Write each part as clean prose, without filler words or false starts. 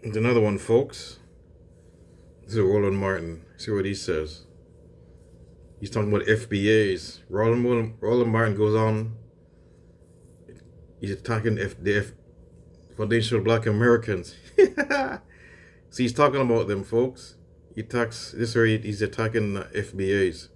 There's another one, folks. This is Roland Martin. See what he says. He's talking about FBAs. Roland Martin goes on. He's attacking the Foundation of Black Americans. See, he's talking about them, folks. He's attacking FBAs.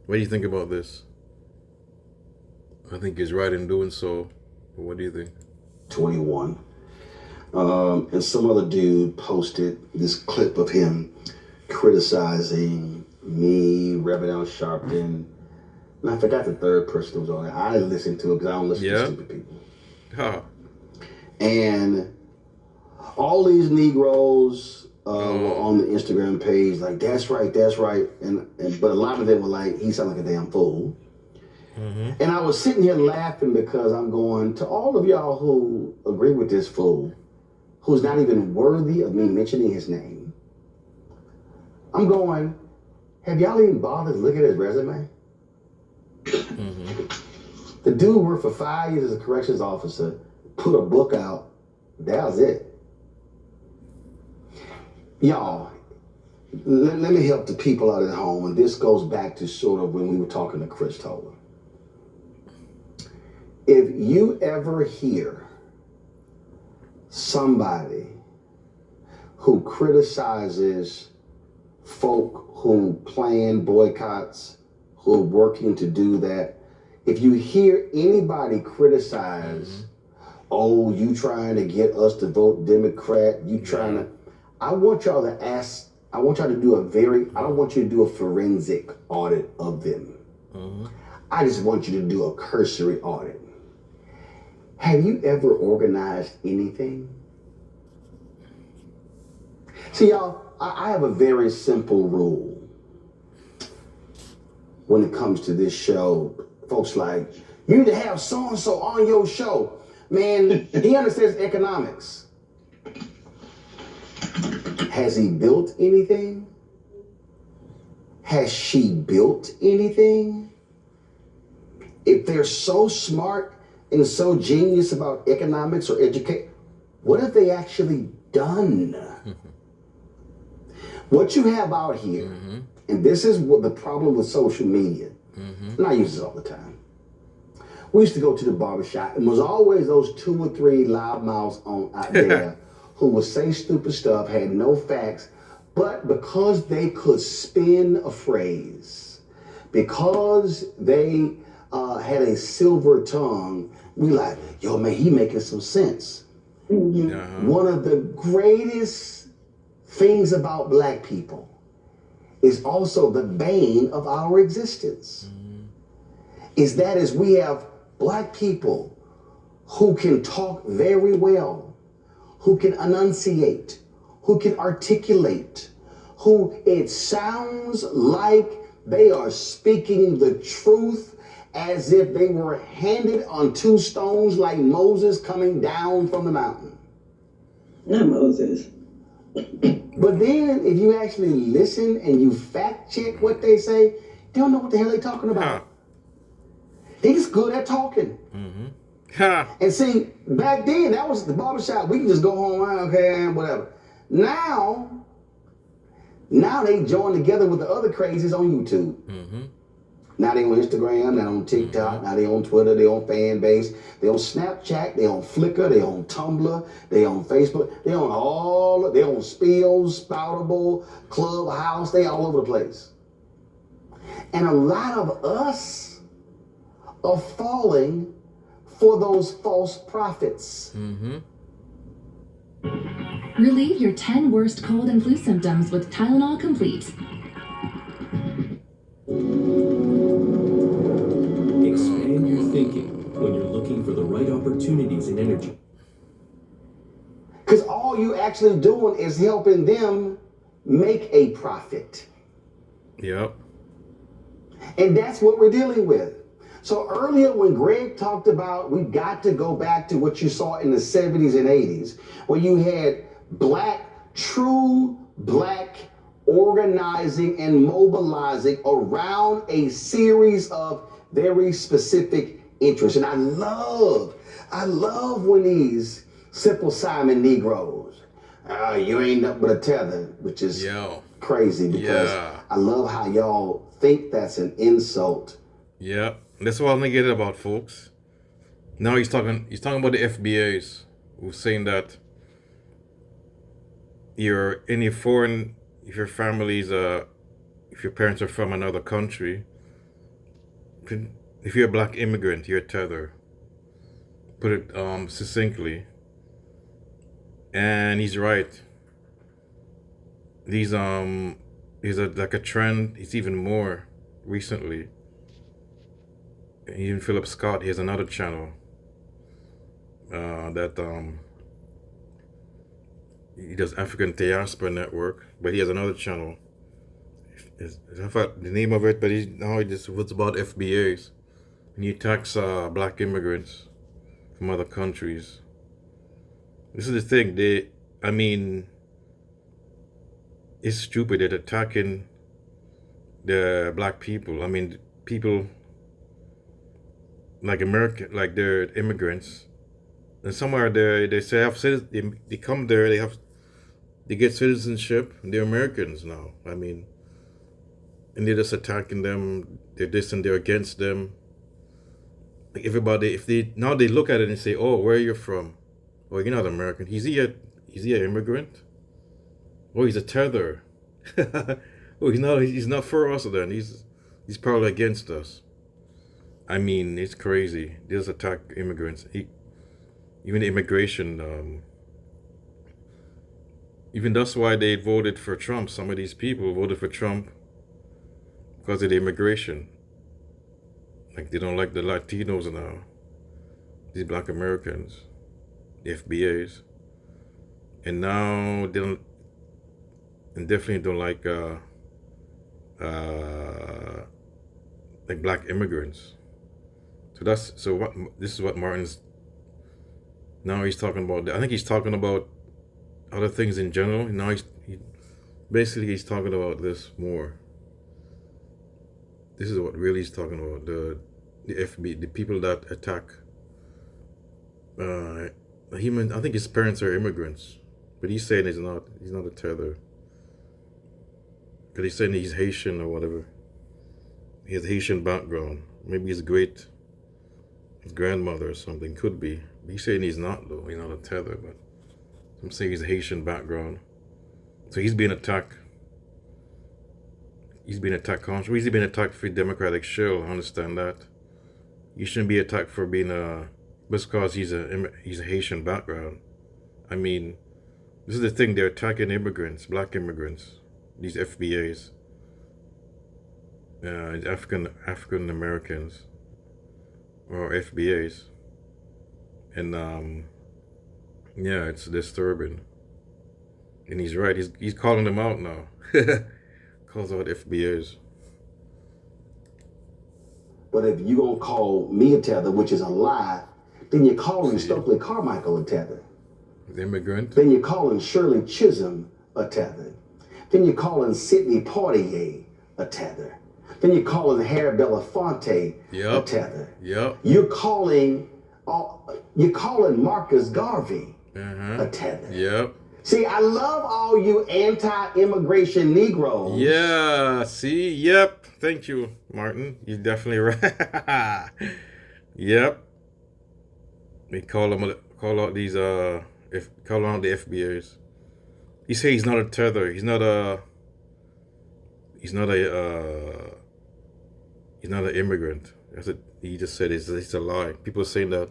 What do you think about this? I think he's right in doing so. But what do you think? 21. And some other dude posted this clip of him criticizing me, Reverend Sharpton, and I forgot the third person that was on it. I didn't listen to it because I don't listen to stupid people. Huh. And all these Negroes were on the Instagram page like, that's right, but a lot of them were like, he sound like a damn fool. Mm-hmm. And I was sitting here laughing because I'm going, to all of y'all who agree with this fool, who's not even worthy of me mentioning his name, I'm going, have y'all even bothered to look at his resume? Mm-hmm. The dude worked for 5 years as a corrections officer, put a book out, that was it. Y'all, let me help the people out at home, and this goes back to sort of when we were talking to Chris Toller. If you ever hear somebody who criticizes folk who plan boycotts, who are working to do that, if you hear anybody criticize, oh, you trying to get us to vote Democrat, you trying to, I want y'all to ask, I want y'all to do I don't want you to do a forensic audit of them. Mm-hmm. I just want you to do a cursory audit. Have you ever organized anything? See, y'all, I have a very simple rule when it comes to this show. Folks like, you need to have so-and-so on your show. Man, he understands economics. Has he built anything? Has she built anything? If they're so smart and so genius about economics or education, what have they actually done? What you have out here, and this is what the problem with social media, and I use this all the time. We used to go to the barbershop, and there was always those 2 or 3 loudmouths out there who would say stupid stuff, had no facts, but because they could spin a phrase, because they had a silver tongue, we like, yo, man, he making some sense. One of the greatest things about black people is also the bane of our existence. Is that as we have black people who can talk very well, who can enunciate, who can articulate, who it sounds like they are speaking the truth as if they were handed on 2 stones like Moses coming down from the mountain. Not Moses. But then if you actually listen and you fact check what they say, they don't know what the hell they're talking about. They just good at talking. And see, back then, that was the barbershop. We can just go home, okay, whatever. Now they join together with the other crazies on YouTube. Now they on Instagram, now on TikTok, now they on Twitter, they on fan base, they on Snapchat, they on Flickr, they on Tumblr, they on Facebook, they on Spills, Spoutable, Clubhouse, they all over the place. And a lot of us are falling for those false prophets. Relieve your 10 worst cold and flu symptoms with Tylenol Complete. Expand your thinking when you're looking for the right opportunities in energy. Because all you actually doing is helping them make a profit. Yep. And that's what we're dealing with. So earlier when Greg talked about we got to go back to what you saw in the 70s and 80s, where you had true black organizing and mobilizing around a series of very specific interests. And I love when these Simple Simon Negroes You ain't nothing but a tether, which is Yo. crazy because Yeah. I love how y'all think that's an insult. Yeah. That's what I'm gonna get about, folks. Now he's talking about the FBAs who's saying that you're in a foreign, if your family's if your parents are from another country, if you're a black immigrant, you're a tether. Put it succinctly. And he's right. These is like a trend. It's even more recently. Even Philip Scott, he has another channel that he does African Diaspora Network, but he has another channel. I forgot the name of it, but now he just what's about FBAs, and he attacks black immigrants from other countries. This is the thing. It's stupid. They're attacking the black people. I mean, people like American, like they're immigrants, and somewhere they say have they come there, they get citizenship, and they're Americans now. I mean, and they're just attacking them. They're this and they're against them. Like everybody, if they now they look at it and say, "Oh, where are you from? Oh, you're not American. Is he an immigrant? Oh, he's a tether. Oh, he's not for us then. He's probably against us." I mean, it's crazy. They just attack immigrants. Even immigration. Even that's why they voted for Trump. Some of these people voted for Trump because of the immigration. Like they don't like the Latinos now. These black Americans, the FBAs, and now they don't, and definitely don't like black immigrants. This is what Martin's now he's talking about. I think he's talking about other things in general. Now he's talking about this more. This is what really he's talking about, the FB, the people that attack I think his parents are immigrants, but he's saying he's not a tether. Because he's saying he's Haitian or whatever. He has Haitian background. Maybe his grandmother or something, could be. He's saying he's not though, he's not a tether, but I'm saying he's a Haitian background. So he's being attacked. He's being attacked constantly. He's been attacked for Democratic shill. I understand that. You shouldn't be attacked for being just because he's a Haitian background. I mean, this is the thing. They're attacking immigrants, black immigrants, these FBAs, African Americans, or FBAs, and yeah, it's disturbing. And he's right. He's calling them out now. Calls out FBAs. But if you're going to call me a tether, which is a lie, then you're calling Stokely Carmichael a tether. The immigrant. Then you're calling Shirley Chisholm a tether. Then you're calling Sidney Poitier a tether. Then you're calling Harry Belafonte a tether. Yep. You're calling Marcus Garvey a tether. Yep. See, I love all you anti-immigration Negroes. Yeah, see? Yep. Thank you, Martin. You're definitely right. Yep. We call out the FBAs. He say he's not a tether. He's not an immigrant. That's it. He just said it's a lie. People are saying that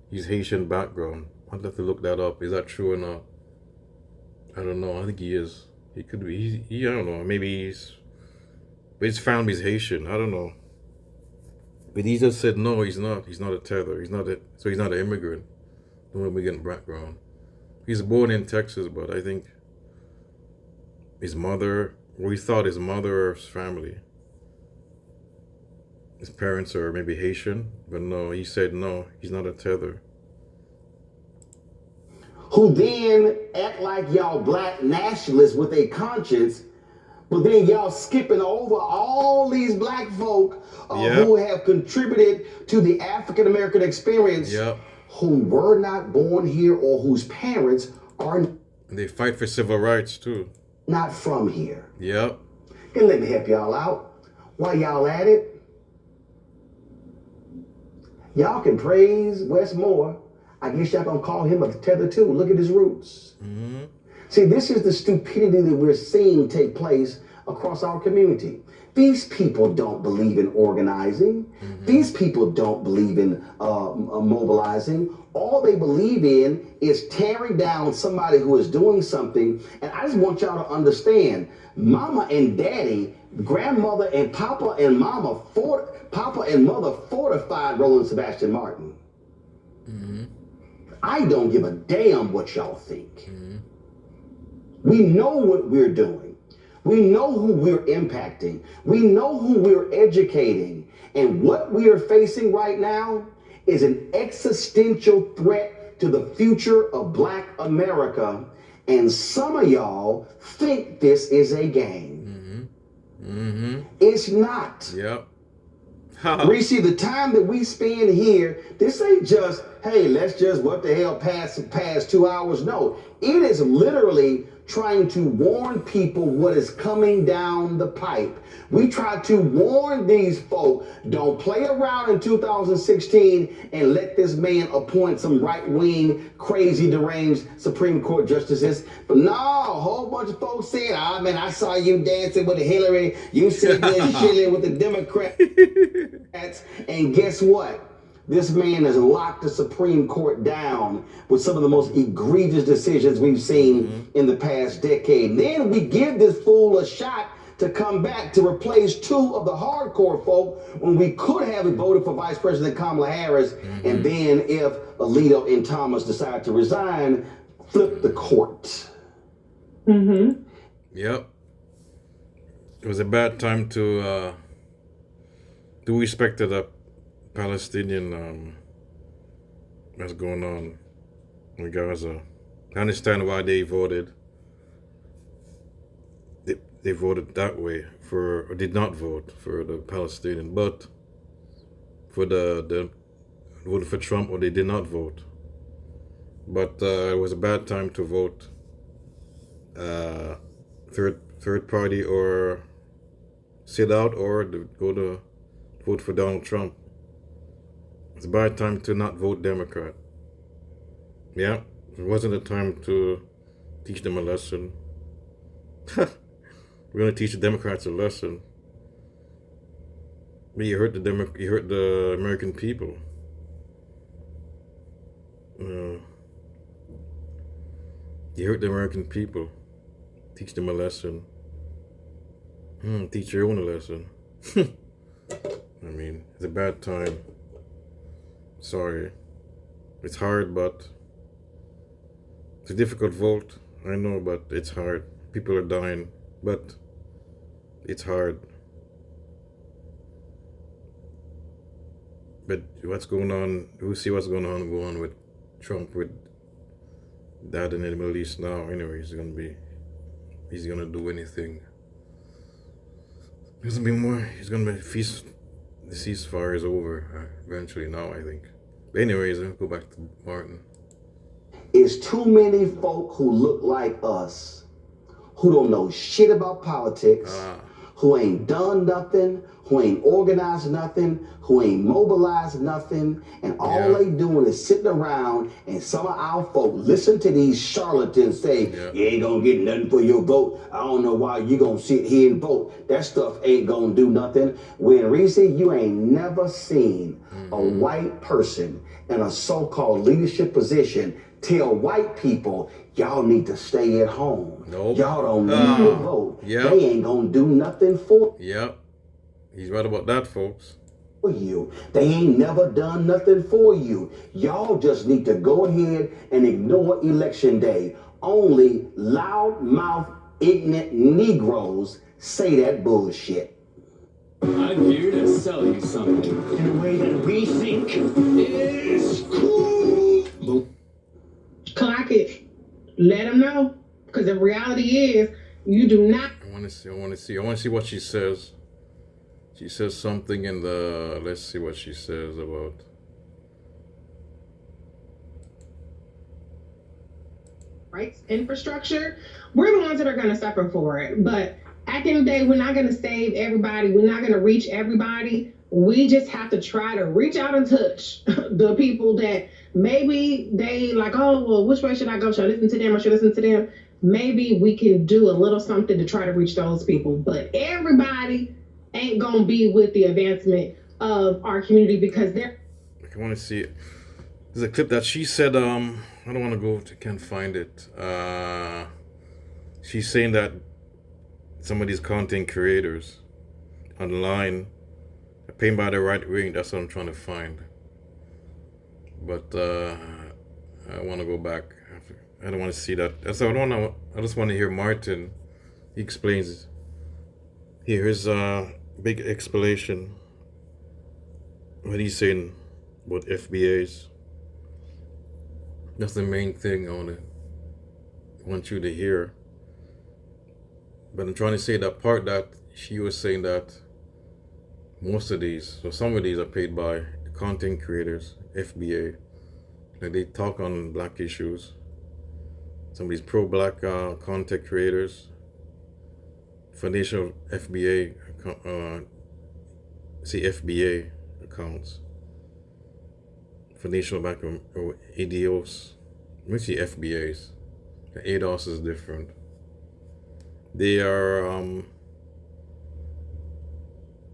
he's Haitian background. I'd have to look that up. Is that true or not? I don't know. I think he is. He could be. I don't know. Maybe but his family's Haitian. I don't know. But he just said no. He's not. He's not a tether. So he's not an immigrant. No immigrant background. He's born in Texas, but I think his mother's family. His parents are maybe Haitian, but no. He said no. He's not a tether. Who then act like y'all black nationalists with a conscience, but then y'all skipping over all these black folk who have contributed to the African American experience, who were not born here or whose parents are. And they fight for civil rights too. Not from here. Yep. And let me help y'all out. While y'all at it, y'all can praise Wes Moore. I guess y'all gonna call him a tether too. Look at his roots. Mm-hmm. See, this is the stupidity that we're seeing take place across our community. These people don't believe in organizing. Mm-hmm. These people don't believe in mobilizing. All they believe in is tearing down somebody who is doing something. And I just want y'all to understand, mama and daddy, grandmother and papa and mama, papa and mother fortified Roland Sebastian Martin. Mm-hmm. I don't give a damn what y'all think. Mm-hmm. We know what we're doing. We know who we're impacting. We know who we're educating. And what we are facing right now is an existential threat to the future of Black America. And some of y'all think this is a game. Mm-hmm. Mm-hmm. It's not. Yep. Reese, the time that we spend here, this ain't just, hey, let's just, what the hell, pass 2 hours. No, it is literally trying to warn people what is coming down the pipe. We try to warn these folk, don't play around in 2016 and let this man appoint some right-wing, crazy, deranged Supreme Court justices. But no, a whole bunch of folks said, man, I saw you dancing with Hillary, you sitting there chilling with the Democrats, and guess what? This man has locked the Supreme Court down with some of the most egregious decisions we've seen in the past decade. Then we give this fool a shot to come back to replace two of the hardcore folk when we could have voted for Vice President Kamala Harris. And then if Alito and Thomas decide to resign, flip the court. Yep. It was a bad time to respect the Palestinian that's going on in Gaza. I understand why they voted. They voted that way or did not vote for the Palestinian, but for the voted for Trump, or they did not vote. But it was a bad time to vote third party or sit out or go to vote for Donald Trump. It's a bad time to not vote Democrat. Yeah, it wasn't a time to teach them a lesson. We're gonna teach the Democrats a lesson. But you hurt the American people. You hurt the American people. Teach them a lesson. Teach your own a lesson. I mean, it's a bad time. Sorry. It's hard, but it's a difficult vote. I know, but it's hard. People are dying, but it's hard. But what's going on? We'll see what's going on with Trump, with that in the Middle East now. Anyway, he's gonna do anything. There's gonna be more. He's gonna be the ceasefire is over eventually now, I think. But anyways, I'll go back to Martin. It's too many folk who look like us, who don't know shit about politics, who ain't done nothing, who ain't organized nothing, who ain't mobilized nothing, and all they doing is sitting around, and some of our folk listen to these charlatans say, you ain't gonna get nothing for your vote. I don't know why you gonna sit here and vote. That stuff ain't gonna do nothing. When Reese, you ain't never seen a white person in a so-called leadership position tell white people, y'all need to stay at home. Nope. Y'all don't need to vote. They ain't gonna do nothing for He's right about that, folks. you. They ain't never done nothing for you. Y'all just need to go ahead and ignore election day. Only loudmouth, ignorant Negroes say that bullshit. I'm here to sell you something In a way that we think is cool. Clock it. Let them know. Because the reality is, you do not. I want to see what she says. She says something in the. Let's see what she says about. rights infrastructure, we're the ones that are going to suffer for it. But at the end of the day, we're not going to save everybody. We're not going to reach everybody. We just have to try to reach out and touch the people that maybe they like, oh, well, which way should I go? Should I listen to them or should I listen to them? Maybe we can do a little something to try to reach those people. But everybody ain't going to be with the advancement of our community because they're... I want to see it. There's a clip that she said, I don't want to go, can't find it. She's saying that some of these content creators online are paid by the right wing. That's what I'm trying to find. But I want to go back. I don't want to see that. That's I just want to hear Martin. He explains. Here's a big explanation. What he's saying about FBAs. That's the main thing I want you to hear. But I'm trying to say that part that she was saying that most of these, so some of these are paid by content creators, FBA. Like they talk on black issues. Some of these pro-black content creators, foundation of FBA, FBA accounts. Foundation of Black or ADOs. Let me see FBAs. The ADOS is different. They are,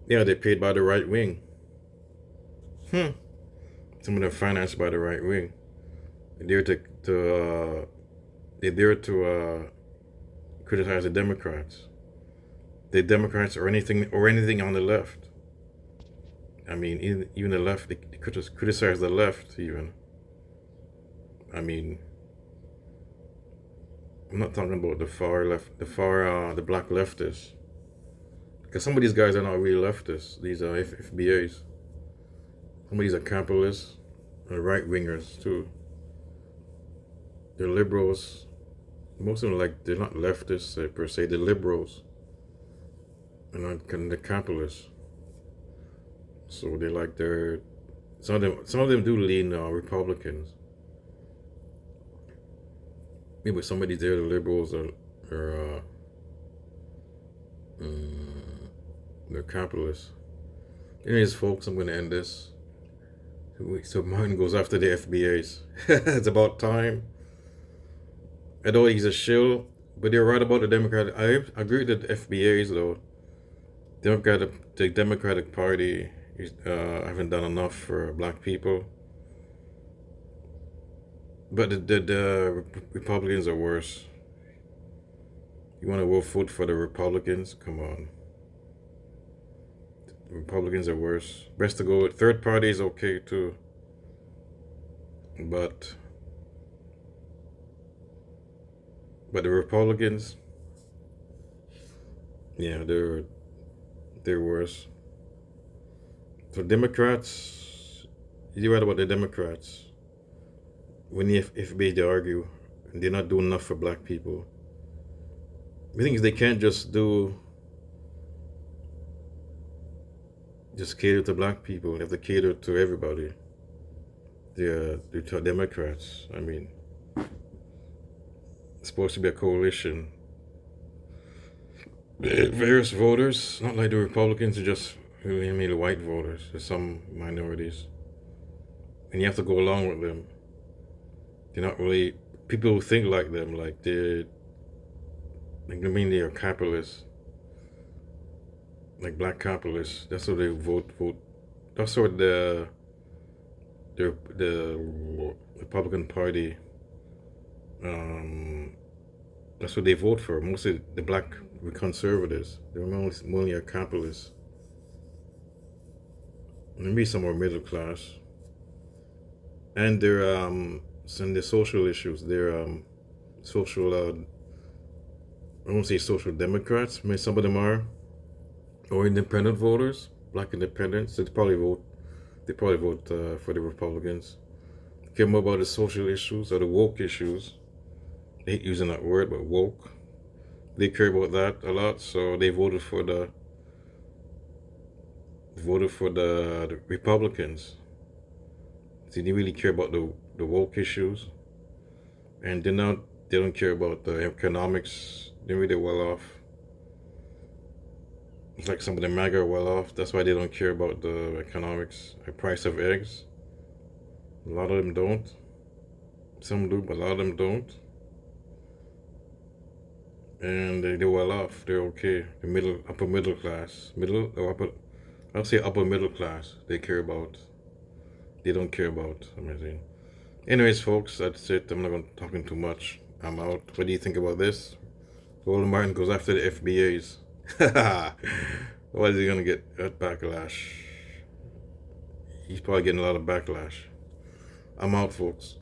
they're paid by the right wing. Some of them are financed by the right wing. They're there to criticize the Democrats. The Democrats or anything on the left. I mean, even the left, they criticize the left even. I mean, I'm not talking about the far left, the black leftists. Because some of these guys are not really leftists. These are FBAs. Some of these are capitalists and right-wingers too. They're liberals. Most of them, they're not leftists per se, they're liberals. And they're capitalists. So they some of them do lean Republicans. Maybe some of these the liberals are they're capitalists. Anyways, folks, I'm going to end this. So Martin goes after the FBAs. It's about time. I know he's a shill, but they're right about the Democratic. I agree with the FBAs though. The Democratic Party haven't done enough for black people. But the Republicans are worse. You want to vote for the Republicans? Come on. The Republicans are worse. Best to go with third party is okay too. But the Republicans, yeah, they're worse. So Democrats, you're right about the Democrats. When the FBA they argue, they're not doing enough for black people. The thing is, they can't just cater to black people. They have to cater to everybody. They're Democrats. I mean, it's supposed to be a coalition. Various voters, not like the Republicans, are just mainly white voters. There's some minorities. And you have to go along with them. They're not really people who think like them, they are capitalists. Like black capitalists. That's what they vote. That's what the Republican Party, that's what they vote for. Mostly the black conservatives. They're mostly are capitalists. Maybe some more middle class. And they're social issues. They're social, I won't say social democrats. Maybe some of them are. Or independent voters, black independents. They probably vote for the Republicans. Care more about the social issues or the woke issues. I hate using that word, but woke. They care about that a lot, so they voted for the Republicans. So they really care about the woke issues, and they're not they don't care about the economics. They're really well off. It's like some of the MAGA are well off. That's why they don't care about the economics, the price of eggs. A lot of them don't. Some do, but a lot of them don't. And they're well off. They're okay. The upper middle class. I'll say upper middle class. They don't care about amazing. Anyways, folks, that's it. I'm not going to talking too much. I'm out. What do you think about this? Roland Martin goes after the FBAs. What is he gonna get? That backlash. He's probably getting a lot of backlash. I'm out, folks.